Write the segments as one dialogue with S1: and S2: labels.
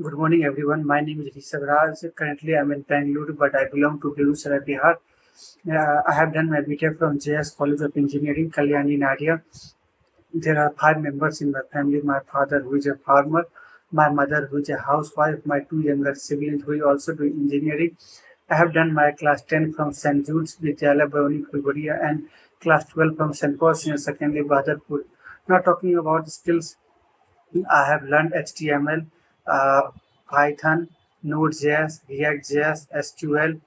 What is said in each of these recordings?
S1: Good morning, everyone. My name is Rishabh Raj. Currently, I'm in Bangalore, but I belong to Begusarai, Bihar. I have done my BTech from JS College of Engineering, Kalyani, Nadia. There are 5 members in my family. My father, who is a farmer, my mother, who is a housewife, my 2 younger siblings, who also do engineering. I have done my class 10 from St. Jude's, Vidyalaya, Baroni, Fulbaria, and class 12 from St. Paul's Senior Secondary, Bahadarpur. Now, talking about skills, I have learned HTML, Python, Node.js, React.js, SQL,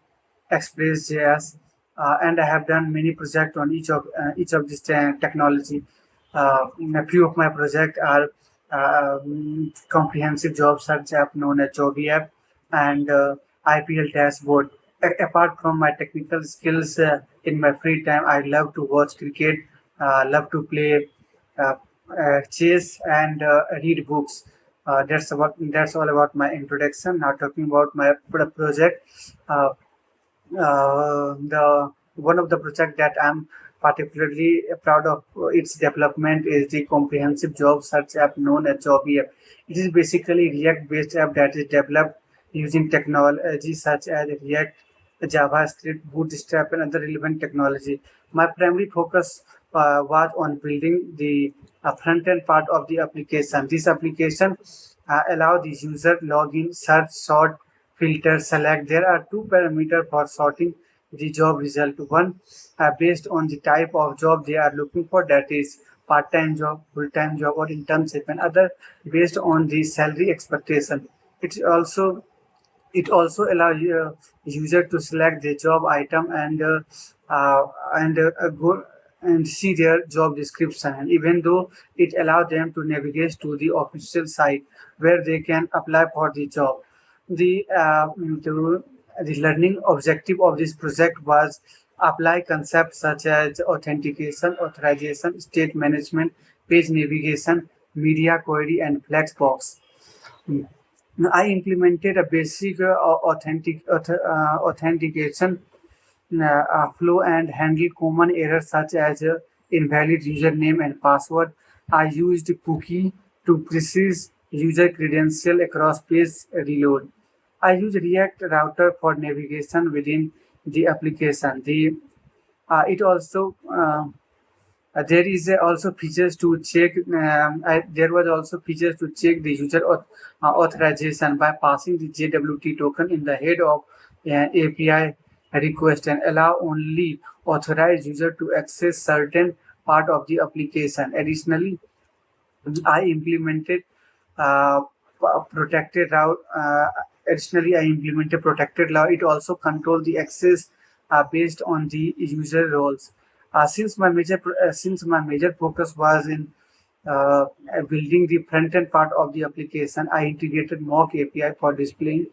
S1: Express.js, and I have done many projects on each of this technology. A few of my projects are comprehensive job search app known as Jobby app and IPL dashboard. Apart from my technical skills, in my free time, I love to watch cricket, love to play uh, chess, and read books. That's all about my introduction. Now talking about my project. Uh, the one of the project that I'm particularly proud of its development is the comprehensive job search app known as Jobby app. It is basically React-based app that is developed using technology such as React, JavaScript, Bootstrap, and other relevant technology. My primary focus was on building the front-end part of the application. This application allow the user login, search, sort, filter, select. There are two parameters for sorting the job result. One based on the type of job they are looking for, that is part-time job, full-time job, or internship, and other based on the salary expectation. It also allows user to select the job item and go and see their job description. And even though it allows them to navigate to the official site where they can apply for the job. The learning objective of this project was apply concepts such as authentication, authorization, state management, page navigation, media query, and flexbox. I implemented a basic authentication flow and handle common errors such as invalid username and password. I used cookie to precise user credential across page reload. I use React router for navigation within the application. It also there is also features to check. There was also features to check the user authorization by passing the JWT token in the head of API request and allow only authorized user to access certain part of the application. Additionally, I implemented uh, protected route. I implemented protected route. It also control the access based on the user roles. Since my major focus was in building the front end part of the application, I integrated mock API for displaying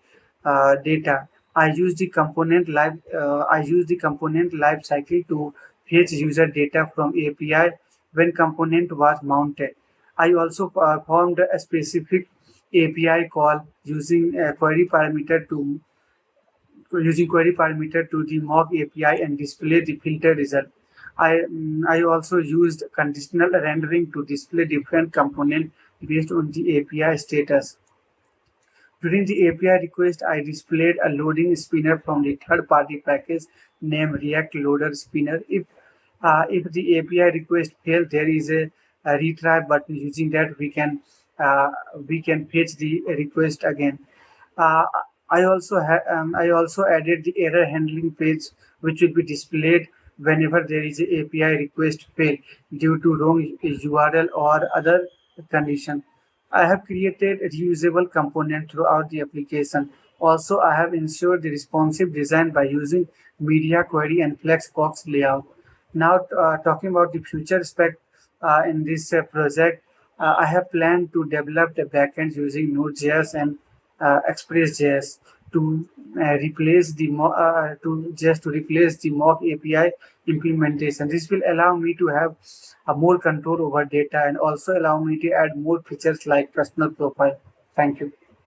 S1: data. I use the component life cycle to fetch user data from API when component was mounted. I also performed a specific API call using query parameter to the mock API and display the filter result. I also used conditional rendering to display different component based on the API status. During the API request, I displayed a loading spinner from the third-party package named React Loader Spinner. If the API request fails, there is a retry button. Using that, we can fetch the request again. Uh, I also added the error handling page, which will be displayed whenever there is a API request fail due to wrong URL or other condition. I have created a reusable component throughout the application. Also, I have ensured the responsive design by using media query and flexbox layout. Now, talking about the future spec in this project, I have planned to develop the backends using Node.js and Express.js to replace the mock API implementation. This will allow me to have more control over data and also allow me to add more features like personal profile. Thank you.